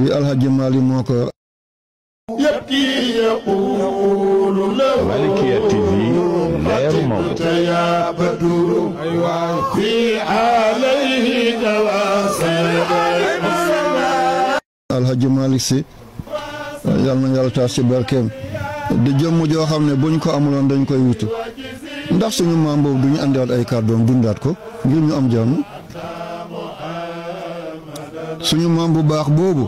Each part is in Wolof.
li Alhaji Mali moo ko Malikia TV leer moom Alhaji Malick Sy yal na yàlla taas ci barkeem di jëmm joo xam ne buñ ko amuloon dañ koy wutu ndax suñu maam boobu duñu andiwaat ay kàddoom dundaat ko ngir ñu am jàmm suñu maam bu baax boobu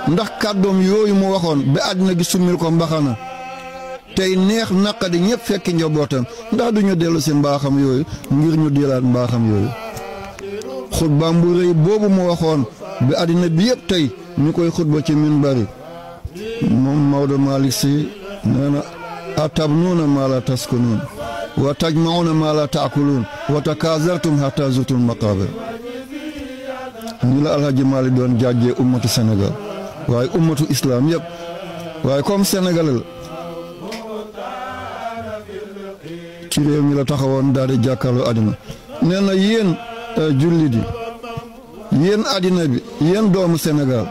ndax kàddoom yooyu mu waxoon ba àddina gi summil ko mbaxana tey neex naqadi ñëpp fekki njabootam ndax duñu dellu si mbaaxam yooyu ngir ñu dilaat mbaaxam yooyu xutbaam bu rëy boobu mu waxoon ba àddina bi yëpp tey ñu koy xutba ci minbari moom Maodo Malick Sy nee na atabnuuna maa laa taskunuun wa tajma'uuna maa laa ta'kuluun wa takaazartum hattaa zurtum maqaabir ni la Alhaji Malick doon jàjjee ummatu Sénégal waaye ummatu islam yëpp waaye comme Sénégal la ci réew mi la taxawoon daal di jàkkaarloo àddina nee na yéen jullit yi yéen àddina bi yéen doomu Sénégal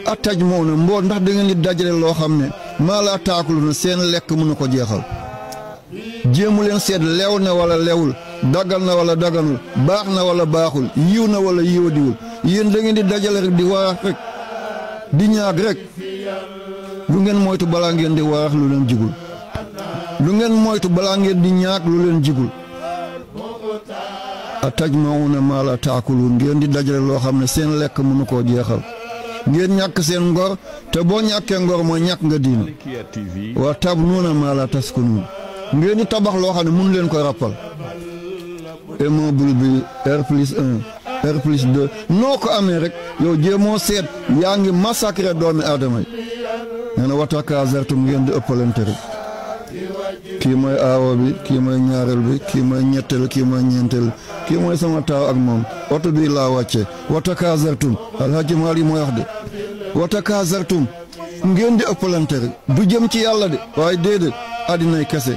ataj moo ne mboo ndax da ngeen di dajale loo xam ne maa laa taakulu na seen lekk mënu ko jeexal jéemu leen seet lew na wala lewul daggal na wala daganul baax na wala baaxul yiw na wala yiwadiwul yéen da ngeen di dajale rek di waax rek di ñaag rek lu ngeen moytu balaa ngeen di waax lu leen jigul lu ngeen moytu balaa ngeen di ñaag lu leen jigul atajmauna maa laa taakuluun ngeen di dajale loo xam ne seen lekk mënu koo jeexal ngeen ñàkk seen ngor te boo ñàkkee ngor mooy ñàkk nga diina wa tabnuuna maa laa taskunuun ngeen di tabax loo xam ne mënu leen ko rappal immeuble bi R+1 R+2 noo ko amee rek yow jéemoo seet yaa ngi massacré doomi aadama yi nee na wa takaazartum ngeen di ëppalante rek kii mooy aawo bi kii mooy ñaareel bi kii mooy ñetteel kii mooy ñeenteel kii mooy sama taaw ak moom oto bii laa wàcce wa takaazartum Alhaji Malick mooy wax de wa takaazartum ngeen di ëppalante rek du jëm ci yàlla de waaye déedéet àddinay kese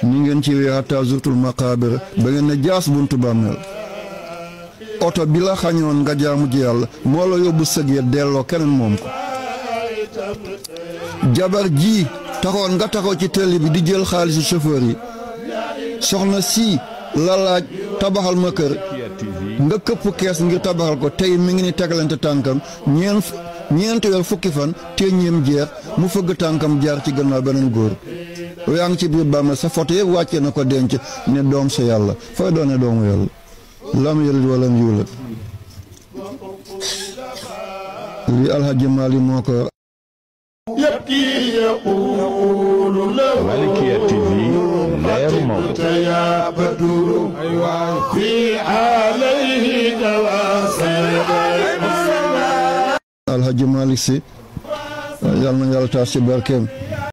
ni ngeen ci wee hattaa zurtul maqaabir ba ngeen ne jaas buntu bàmmeel oto bi la xañoon nga jaamu ji yàlla moo la yóbbu sëg ya delloo keneen moom ko jabar ji taxoon nga taxaw ci télé bi di jël xaalisu chauffeur yi soxna si la laaj tabaxal ma kër nga këpp kees ngir tabaxal ko tey mi ngi ni tegalante tànkam ñeenti weer fukki fan téeñeem jeex mu fëgg tànkam jaar ci gannaaw beneen góor yaa ngi ci biir bàmmeel sa photo yëpp wàccee na ko denc ne doom sa yàlla fooy doone doomu yàlla lam yalid walam yuulad lii Alhaji Malick moo ko Malikia TV leer moom Alhaji Malick Sy yal na yàlla taas ci barkeem